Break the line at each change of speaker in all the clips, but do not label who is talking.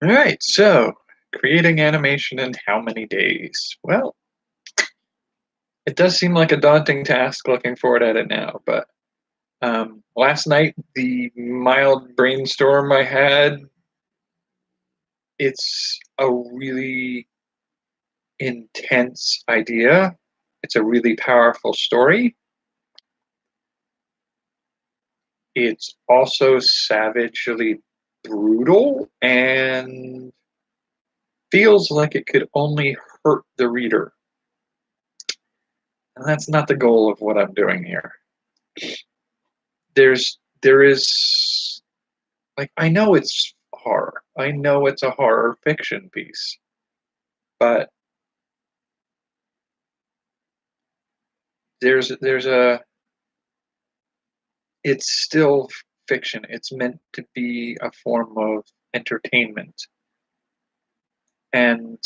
All right, so creating animation in how many days? Well, it does seem like a daunting task looking forward at it now, but last night, the mild brainstorm I had, it's a really intense idea. It's a really powerful story. It's also savagely brutal and feels like it could only hurt the reader. And that's not the goal of what I'm doing here. There is like, I know it's horror. I know it's a horror fiction piece, but there's a it's still fiction. It's meant to be a form of entertainment. And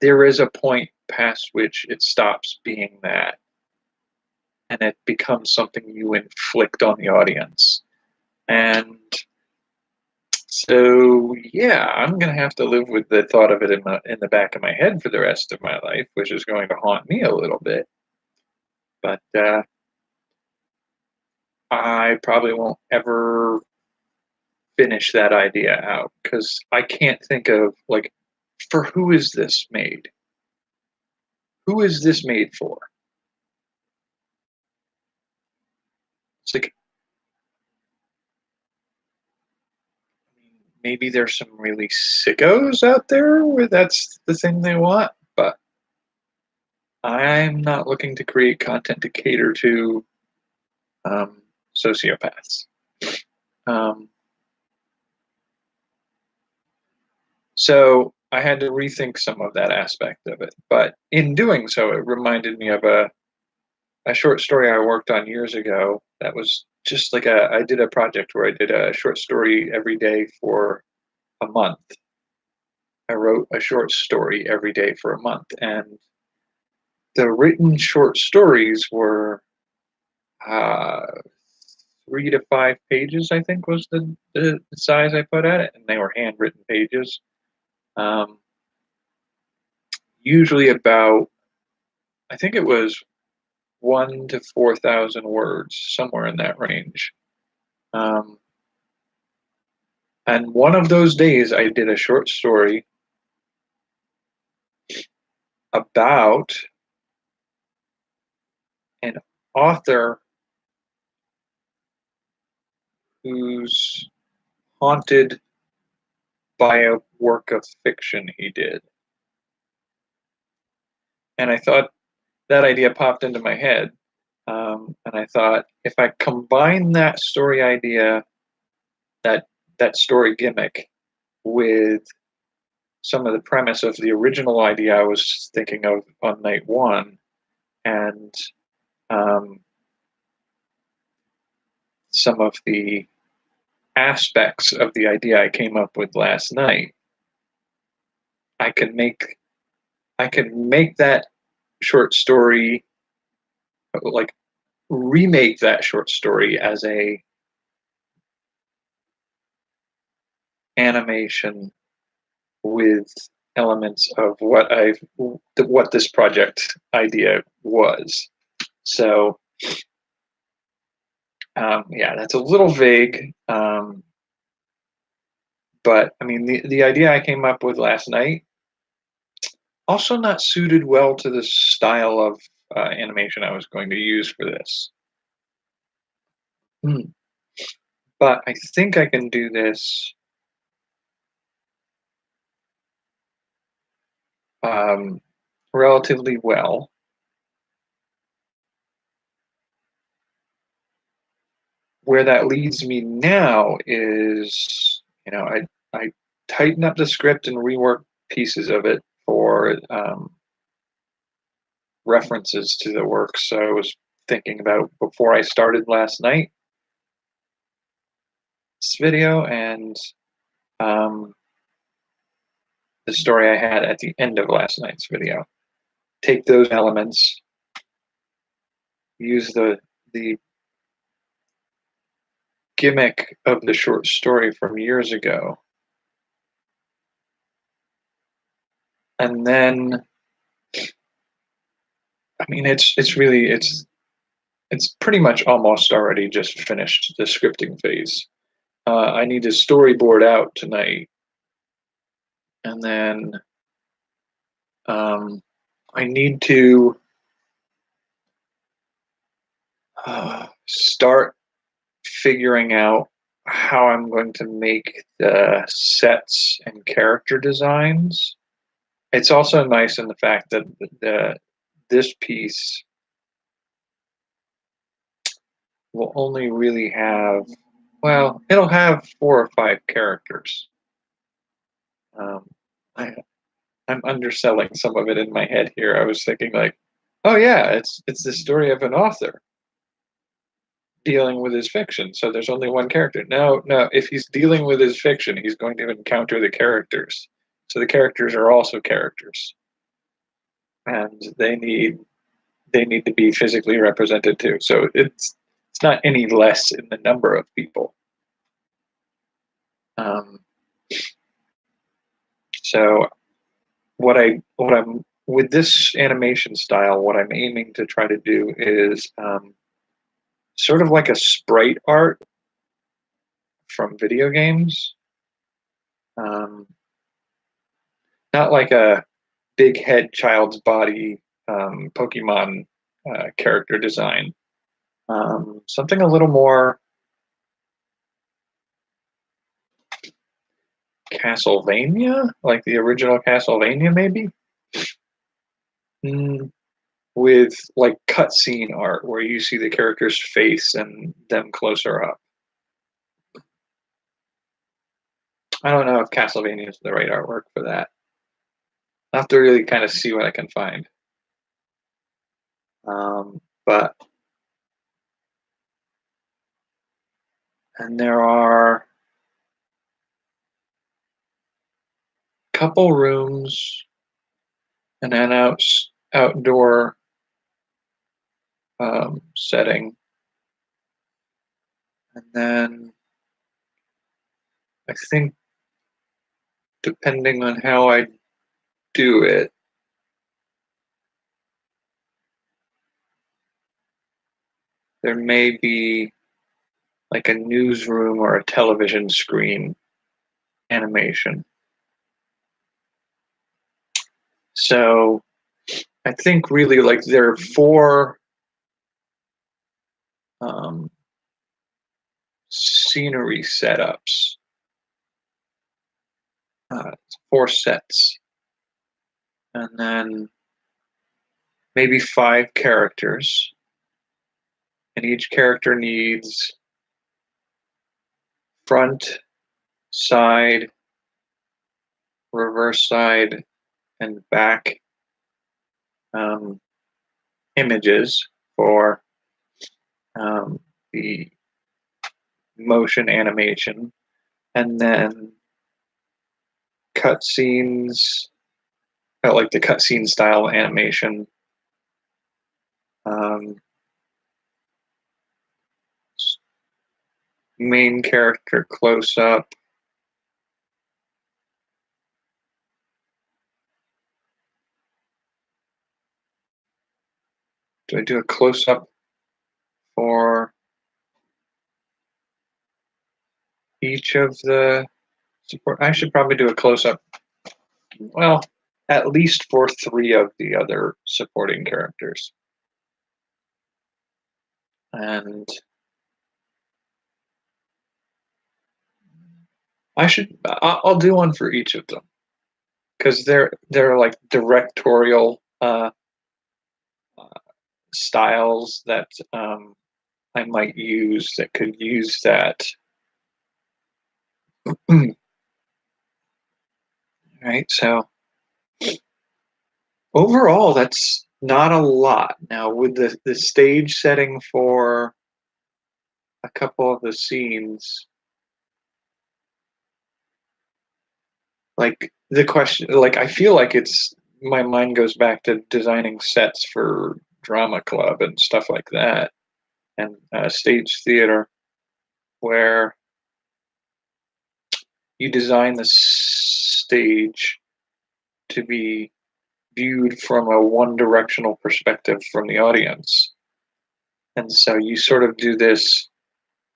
there is a point past which it stops being that and it becomes something you inflict on the audience. And so yeah, I'm gonna have to live with the thought of it in the back of my head for the rest of my life, which is going to haunt me a little bit. But I probably won't ever finish that idea out because I can't think of like, for who is this made? Who is this made for? It's like, maybe there's some really sickos out there where that's the thing they want, but I'm not looking to create content to cater to um, sociopaths. Um, so I had to rethink some of that aspect of it. But in doing so, it reminded me of a short story I worked on years ago that was just like I did a project where I did a short story every day for a month. I wrote a short story every day for a month, and the written short stories were uh, 3 to 5 pages, I think was the size I put at it, and they were handwritten pages. Um, Usually about, I think it was 1 to 4,000 words, somewhere in that range. Um, and one of those days, I did a short story about an author who's haunted by a work of fiction he did. And I thought that idea popped into my head. And I thought, if I combine that story idea, that that story gimmick, with some of the premise of the original idea I was thinking of on night one, and um, some of the aspects of the idea I came up with last night, I can make that short story, like, remake that short story as a animation with elements of what this project idea was. So yeah, that's a little vague, but I mean the idea I came up with last night also not suited well to the style of animation I was going to use for this. Hmm. But I think I can do this um, relatively well. Where that leads me now is, I tighten up the script and rework pieces of it for references to the works I was thinking about before I started last night's video, and um, the story I had at the end of last night's video. Take those elements, use the gimmick of the short story from years ago. And then, I mean, it's pretty much almost already just finished the scripting phase. I need to storyboard out tonight, and then I need to start figuring out how I'm going to make the sets and character designs. It's also nice in the fact that this piece will only really have, well, it'll have 4 or 5 characters. I, I'm underselling some of it in my head here. I was thinking like, oh yeah, it's the story of an author dealing with his fiction. So there's only one character. No, no, if he's dealing with his fiction, he's going to encounter the characters. So the characters are also characters. And they need to be physically represented too. So it's not any less in the number of people. Um, so what I'm with this animation style, what I'm aiming to try to do is sort of like a sprite art from video games. Um, Not like a big head child's body Pokemon character design. Something a little more Castlevania, like the original Castlevania, maybe, mm, with like cutscene art where you see the character's face and them closer up. I don't know if Castlevania is the right artwork for that. I have to really kind of see what I can find. But and there are a couple rooms and an outdoor setting, and then I think depending on how I do it, there may be like a newsroom or a television screen animation. So I think really like there are 4 scenery setups, 4 sets, and then maybe 5 characters, and each character needs front, side, reverse side, and back images for the motion animation, and then cutscenes, like the cutscene style animation. Um, Main character close up. Do I do a close up for each of the support? I should probably do a close up. Well, at least for 3 of the other supporting characters. And I'll do one for each of them because they're like directorial styles that I might use that could use that. Right, so overall, that's not a lot. Now, with the stage setting for a couple of the scenes, like the question, like I feel like it's my mind goes back to designing sets for drama club and stuff like that, and stage theater. where you design the stage to be viewed from a one-directional perspective from the audience. And so you sort of do this.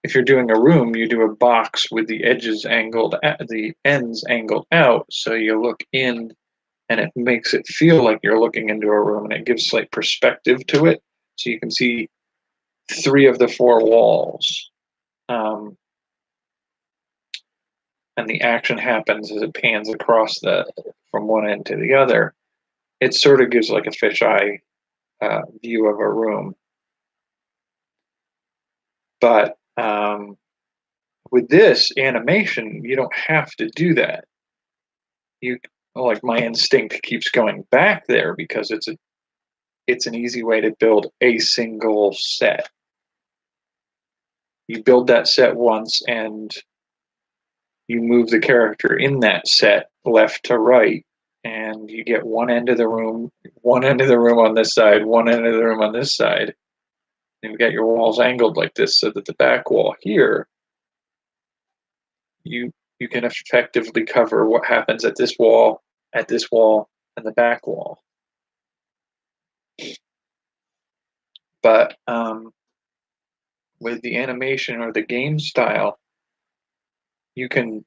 If you're doing a room, you do a box with the edges angled at the ends angled out, so you look in and it makes it feel like you're looking into a room, and it gives like perspective to it, so you can see three of the four walls. And the action happens as it pans across from one end to the other. It sort of gives like a fisheye view of a room. But with this animation, you don't have to do that. You like my instinct keeps going back there because it's an easy way to build a single set. You build that set once and you move the character in that set left to right, and you get one end of the room on this side, one end of the room on this side. And you've got your walls angled like this so that the back wall here, you can effectively cover what happens at this wall, and the back wall. But with the animation or the game style, you can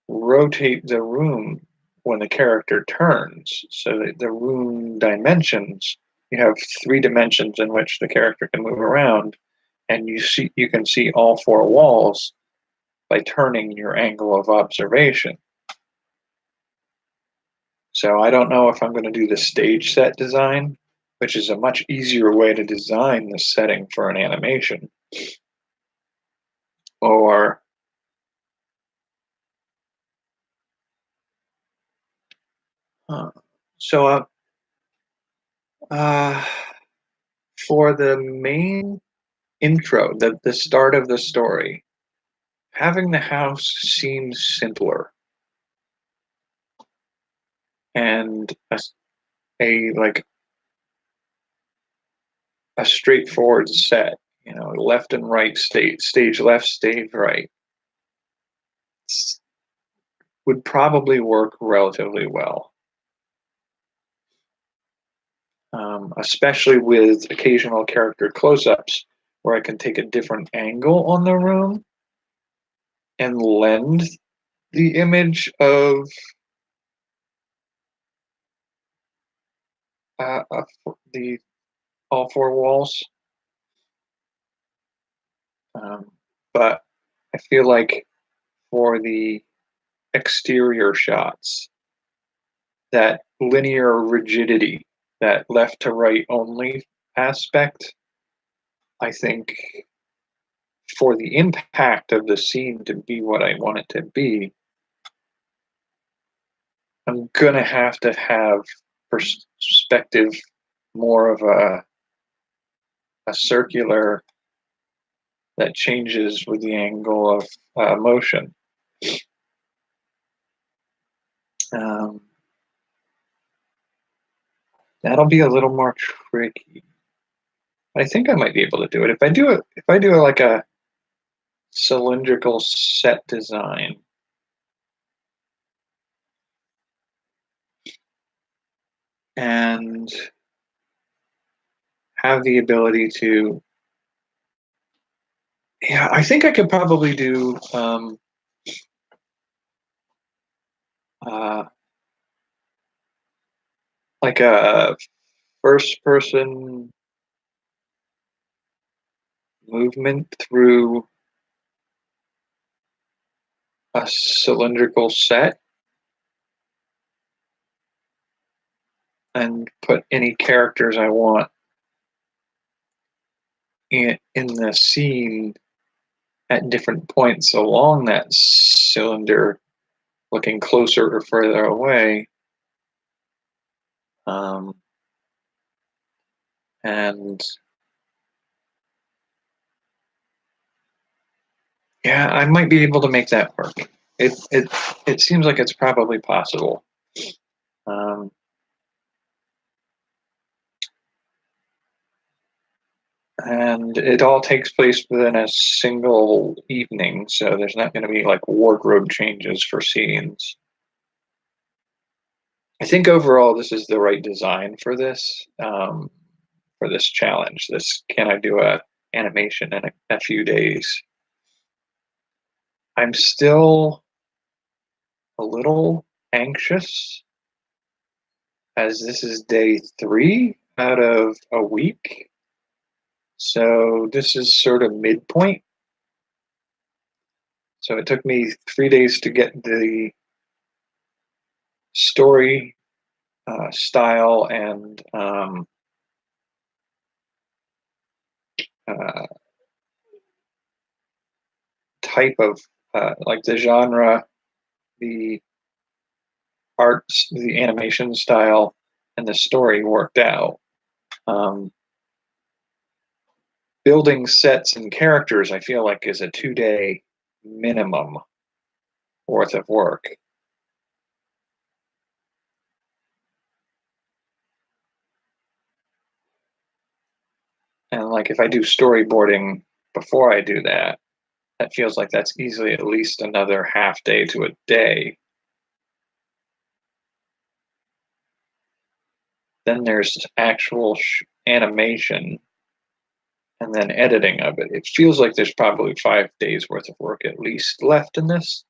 rotate the room when the character turns, so that the room dimensions, you have 3 dimensions in which the character can move around, and you can see all 4 walls by turning your angle of observation. So I don't know if I'm going to do the stage set design, which is a much easier way to design the setting for an animation, or so uh, for the main intro, the start of the story, having the house seems simpler and like a straightforward set, left and right, stage left, stage right, would probably work relatively well. Especially with occasional character close-ups where I can take a different angle on the room and lend the image of the all 4 walls. But I feel like for the exterior shots, that linear rigidity, that left to right only aspect, I think for the impact of the scene to be what I want it to be, I'm gonna have to have perspective, more of a circular that changes with the angle of motion. That'll be a little more tricky. I think I might be able to do it. If I do like a cylindrical set design, and have the ability to, yeah, I think I could probably do like a first person movement through a cylindrical set and put any characters I want in the scene at different points along that cylinder, looking closer or further away. And yeah, I might be able to make that work. It seems like it's probably possible. and it all takes place within a single evening, so there's not going to be like wardrobe changes for scenes. I think overall this is the right design for this challenge. This can I do a animation in a few days? I'm still a little anxious as this is day 3 out of a week. So this is sort of midpoint. So it took me 3 days to get the story, style, and uh, type of like the genre, the arts, the animation style, and the story worked out. Um, Building sets and characters, I feel like, is a 2-day minimum worth of work. And like if I do storyboarding before I do that, that feels like that's easily at least another half day to a day. Then there's actual animation and then editing of it. It feels like there's probably 5 days worth of work at least left in this.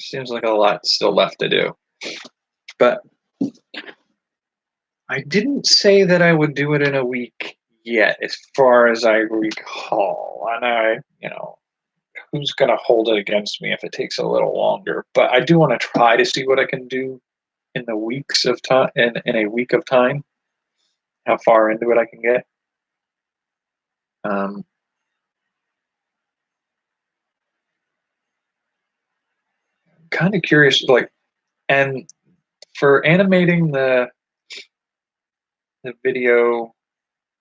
Seems like a lot still left to do. But I didn't say that I would do it in a week yet, as far as I recall. And who's going to hold it against me if it takes a little longer? But I do want to try to see what I can do in the weeks of time, in a week of time, how far into it I can get. Um, Kind of curious, like, and for animating the video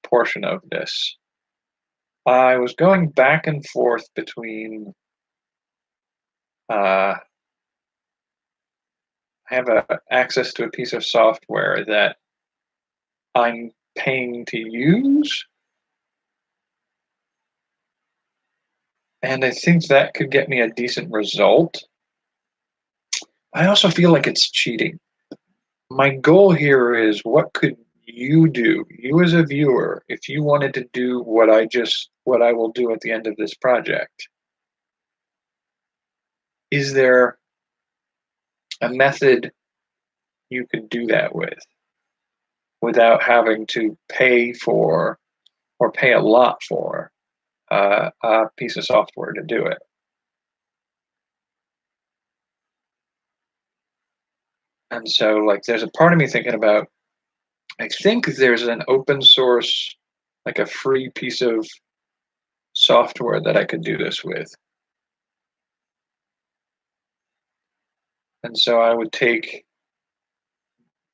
portion of this, I was going back and forth between. I have access to a piece of software that I'm paying to use, and I think that could get me a decent result. I also feel like it's cheating. My goal here is what could you do, you as a viewer, if you wanted to do what I will do at the end of this project? Is there a method you could do that with without having to pay for or pay a lot for a piece of software to do it? And so, like, there's a part of me thinking about, I think there's an open source, like a free piece of software that I could do this with. And so I would take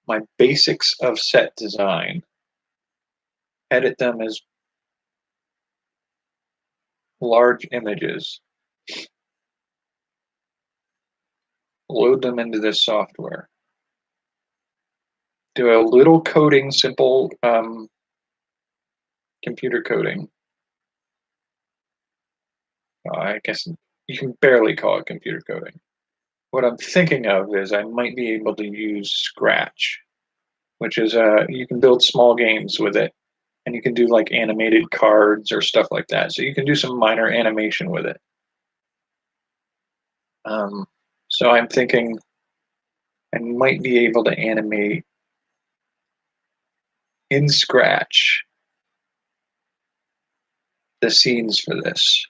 my basics of set design, edit them as large images, load them into this software, do a little coding, simple computer coding. I guess you can barely call it computer coding. What I'm thinking of is I might be able to use Scratch, which is you can build small games with it, and you can do like animated cards or stuff like that. So you can do some minor animation with it. Um, so I'm thinking I might be able to animate in Scratch the scenes for this.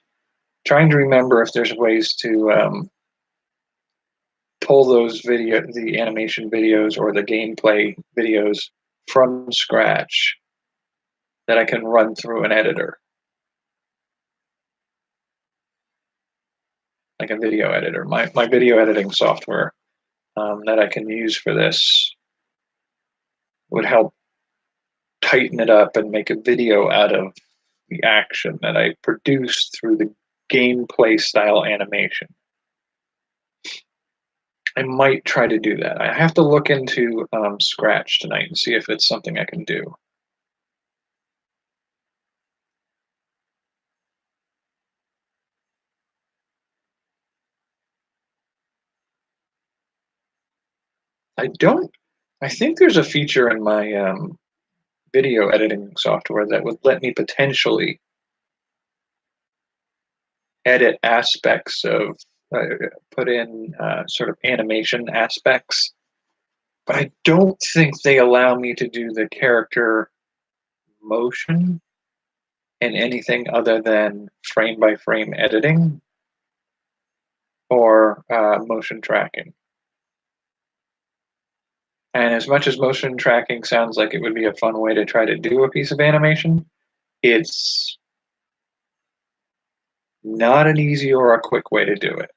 Trying to remember if there's ways to pull the animation videos or the gameplay videos from Scratch that I can run through an editor, like a video editor. My video editing software that I can use for this would help tighten it up and make a video out of the action that I produced through the gameplay style animation. I might try to do that. I have to look into Scratch tonight and see if it's something I can do. I don't. I think there's a feature in my video editing software that would let me potentially edit aspects of, uh, put in sort of animation aspects, but I don't think they allow me to do the character motion in anything other than frame by frame editing or motion tracking. And as much as motion tracking sounds like it would be a fun way to try to do a piece of animation, it's not an easy or a quick way to do it.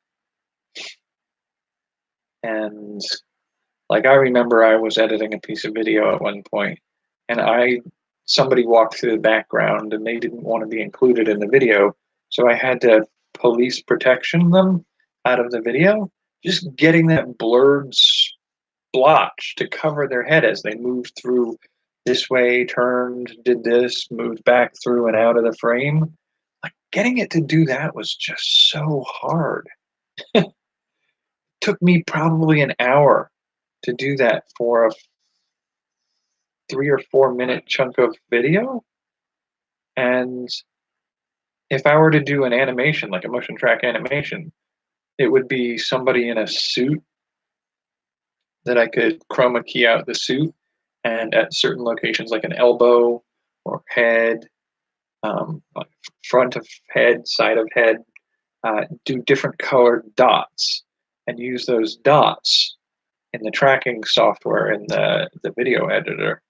And like I remember I was editing a piece of video at one point and somebody walked through the background and they didn't want to be included in the video, so I had to police protection them out of the video, just getting that blurred splotch to cover their head as they moved through this way, turned, did this, moved back through and out of the frame. Like getting it to do that was just so hard. Took me probably an hour to do that for a 3 or 4 minute chunk of video. And if I were to do an animation, like a motion track animation, it would be somebody in a suit that I could chroma key out the suit and at certain locations, like an elbow or head, like front of head, side of head, do different colored dots and use those dots in the tracking software in the video editor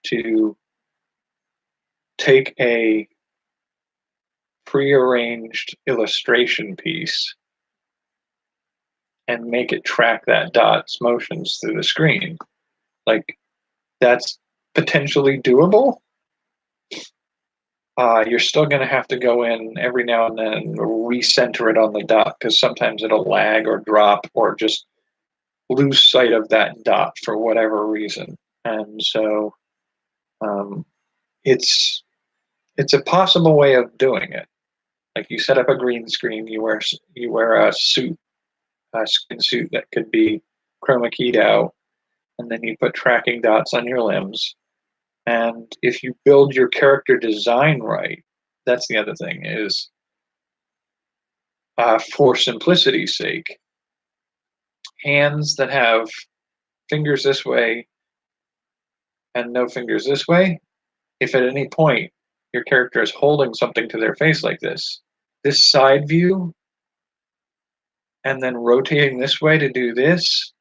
to take a prearranged illustration piece and make it track that dot's motions through the screen. Like that's potentially doable. You're still going to have to go in every now and then and recenter it on the dot because sometimes it'll lag or drop or just lose sight of that dot for whatever reason. And so um, it's it's a possible way of doing it. Like you set up a green screen, you wear a suit, a skin suit that could be chroma keyed out, and then you put tracking dots on your limbs. And if you build your character design right, that's the other thing is for simplicity's sake, hands that have fingers this way and no fingers this way, if at any point your character is holding something to their face like this side view, and then rotating this way to do this,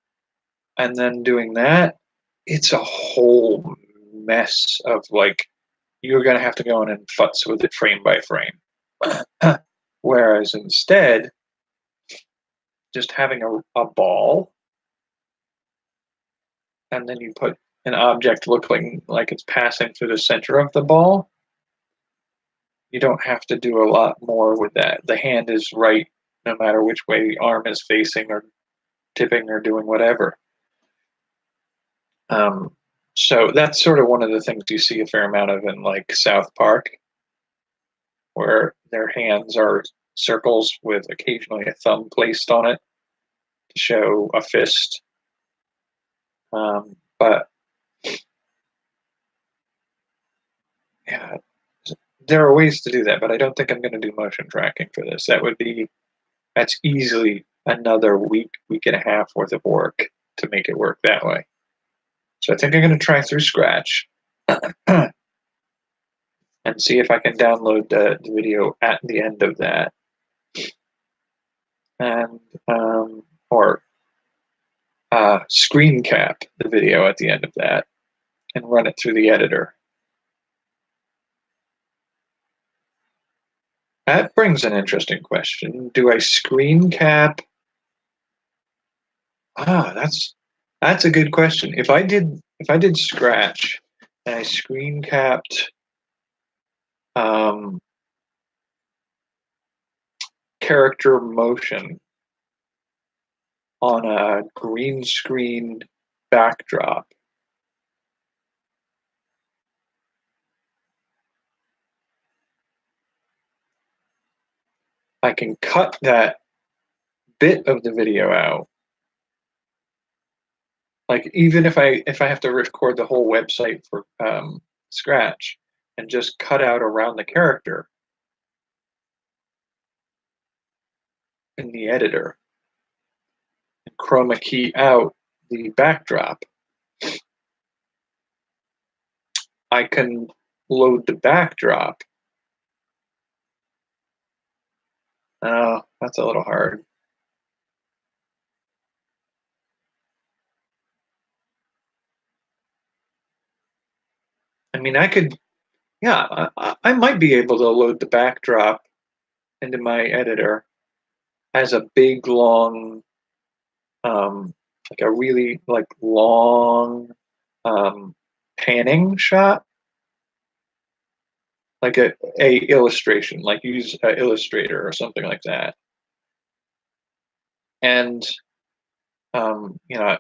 and then doing that, it's a whole mess of like, you're going to have to go in and futz with it frame by frame. Whereas instead, just having a ball and then you put an object looking like it's passing through the center of the ball, you don't have to do a lot more with that. The hand is right no matter which way the arm is facing or tipping or doing whatever. So that's sort of one of the things you see a fair amount of in like South Park, where their hands are circles with occasionally a thumb placed on it to show a fist. But yeah, there are ways to do that, but I don't think I'm going to do motion tracking for this. That's easily another week and a half worth of work to make it work that way. So I think I'm going to try through Scratch and see if I can download the video at the end of that, and or screen cap the video at the end of that and run it through the editor. That brings an interesting question. Do I screen cap? That's a good question. If I did Scratch and I screen capped um, character motion, on a green screen backdrop. I can cut that bit of the video out. Like even if I have to record the whole website for Scratch and just cut out around the character in the editor and chroma key out the backdrop, I can load the backdrop. Oh, that's a little hard. I mean, I could, yeah, I might be able to load the backdrop into my editor as a big, long, like a really like long panning shot, like a illustration, like use Illustrator or something like that. And you know,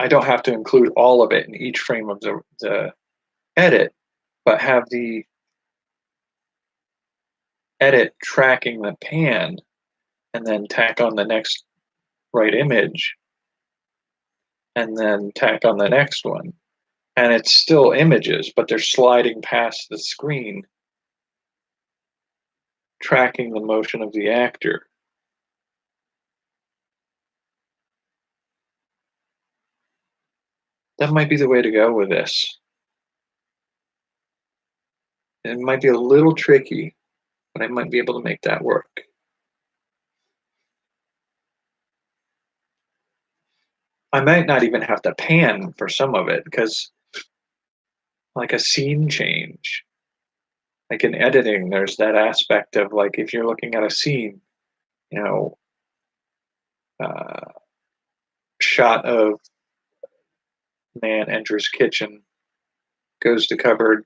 I don't have to include all of it in each frame of the edit, but have the edit tracking the pan and then tack on the next right image and then tack on the next one. And it's still images, but they're sliding past the screen, tracking the motion of the actor. That might be the way to go with this. It might be a little tricky, but I might be able to make that work. I might not even have to pan for some of it because, like a scene change, like in editing, there's that aspect of like if you're looking at a scene, you know, uh, shot of man enters kitchen, goes to cupboard,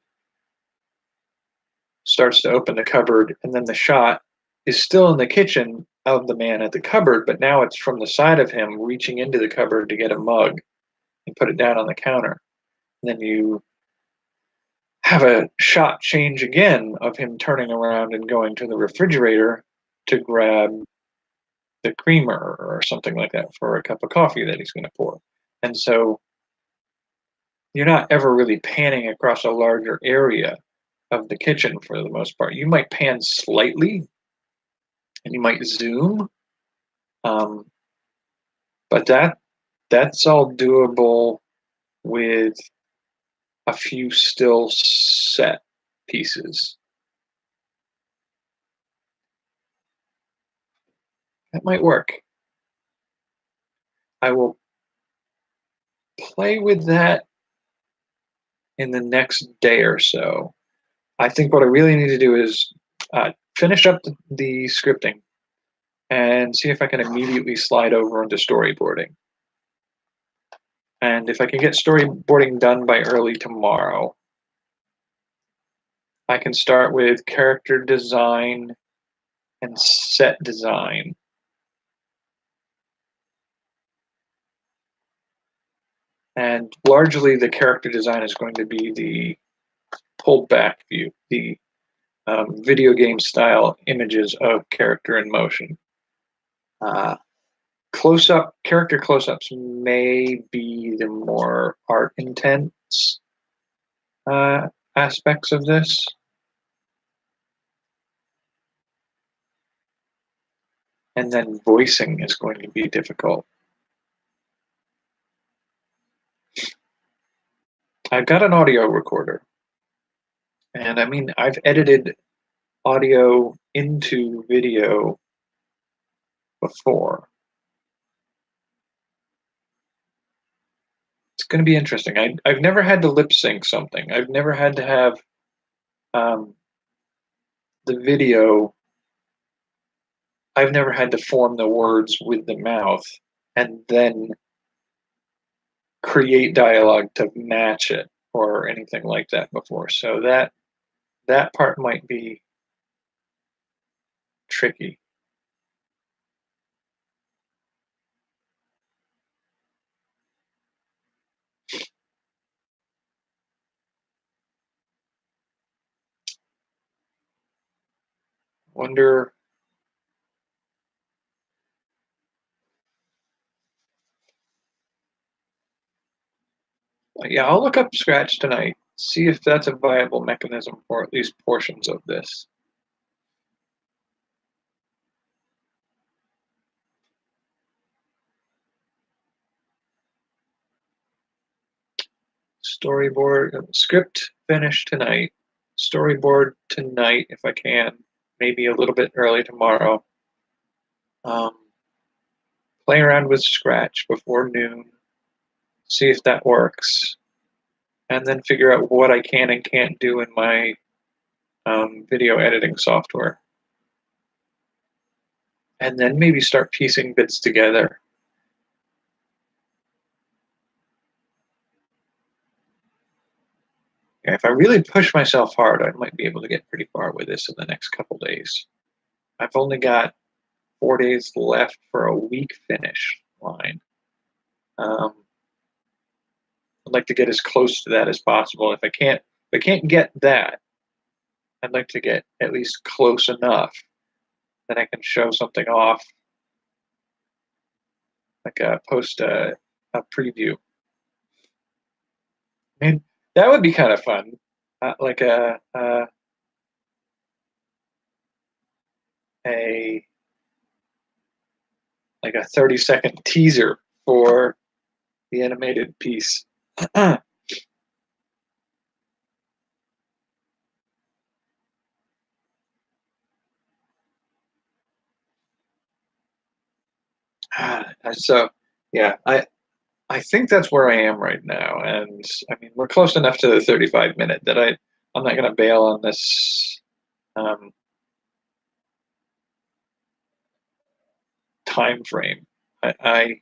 starts to open the cupboard, and then the shot is still in the kitchen of the man at the cupboard, but now it's from the side of him reaching into the cupboard to get a mug and put it down on the counter. And then you have a shot change again of him turning around and going to the refrigerator to grab the creamer or something like that for a cup of coffee that he's going to pour. And so you're not ever really panning across a larger area of the kitchen for the most part. You might pan slightly and you might zoom, um, but that's all doable with a few still set pieces. That might work. I will play with that in the next day or so. I think what I really need to do is finish up the scripting and see if I can immediately slide over into storyboarding. And if I can get storyboarding done by early tomorrow, I can start with character design and set design. And largely the character design is going to be the pulled back view, the video game style images of character in motion. Close-up character close-ups may be the more art intense aspects of this. And then voicing is going to be difficult. I've got an audio recorder. And I mean, I've edited audio into video before. It's going to be interesting. I've never had to lip sync something. I've never had to have the video. I've never had to form the words with the mouth and then create dialogue to match it or anything like that before. So that part might be tricky. Wonder. Yeah, I'll look up Scratch tonight. See if that's a viable mechanism for at least portions of this. Storyboard script finish tonight. Storyboard tonight if I can. Maybe a little bit early tomorrow. Um, Play around with Scratch before noon. See if that works, and then figure out what I can and can't do in my video editing software, and then maybe start piecing bits together. Yeah, if I really push myself hard, I might be able to get pretty far with this in the next couple days. I've only got 4 days left for a week finish line. I'd like to get as close to that as possible. If I can't get that, I'd like to get at least close enough that I can show something off, like post a preview. I mean, that would be kind of fun, like a like a 30-second teaser for the animated piece. So yeah, I think that's where I am right now, and I mean we're close enough to the 35-minute that I'm not going to bail on this um, time frame. I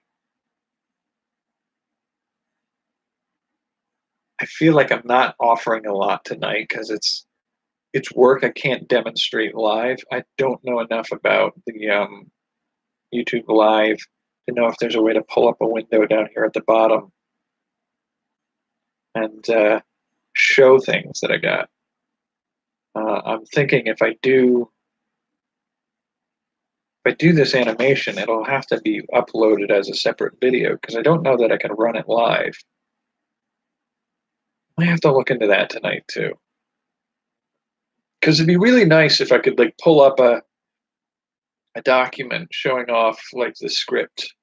I feel like I'm not offering a lot tonight because it's work I can't demonstrate live. I don't know enough about the YouTube Live to know if there's a way to pull up a window down here at the bottom and show things that I got. I'm thinking if I do this animation, it'll have to be uploaded as a separate video because I don't know that I can run it live. I have to look into that tonight too. Because it'd be really nice if I could like pull up a document showing off like the script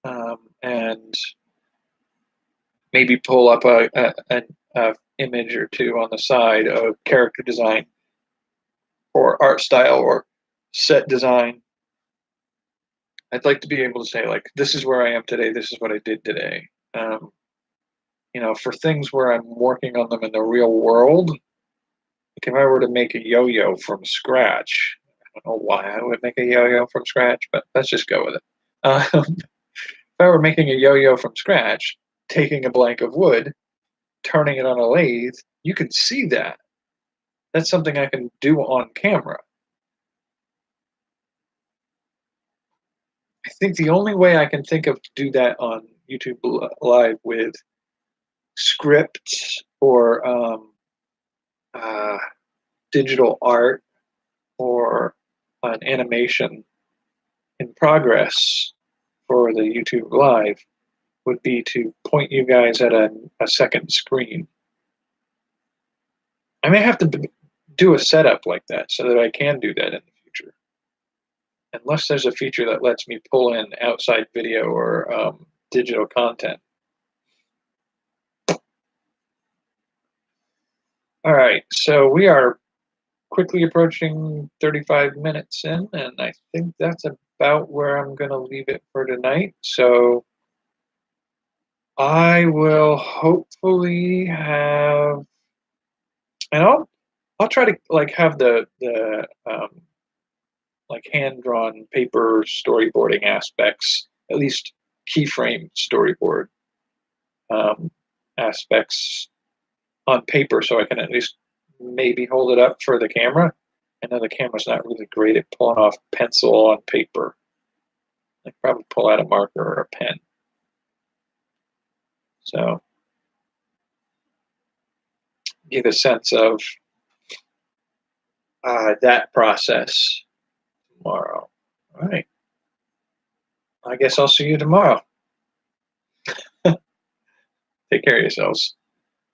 and maybe pull up a image or two on the side of character design or art style or set design. I'd like to be able to say like, this is where I am today. This is what I did today. Um, for things where I'm working on them in the real world, like if I were to make a yo-yo from scratch, I don't know why I would make a yo-yo from scratch, but let's just go with it. If I were making a yo-yo from scratch, taking a blank of wood, turning it on a lathe, you can see that. That's something I can do on camera. I think the only way I can think of to do that on YouTube Live with scripts or uh, digital art or an animation in progress for the YouTube Live would be to point you guys at a second screen. I may have to do a setup like that so that I can do that in the future. Unless there's a feature that lets me pull in outside video or digital content. All right, so we are quickly approaching 35 minutes in, and I think that's about where I'm going to leave it for tonight. So I will hopefully have, and I'll try to like have the like hand drawn paper storyboarding aspects, at least keyframe storyboard um, aspects on paper, so I can at least maybe hold it up for the camera. I know the camera's not really great at pulling off pencil on paper. I could probably pull out a marker or a pen. So get a sense of that process tomorrow. All right. I guess I'll see you tomorrow. Take care of yourselves.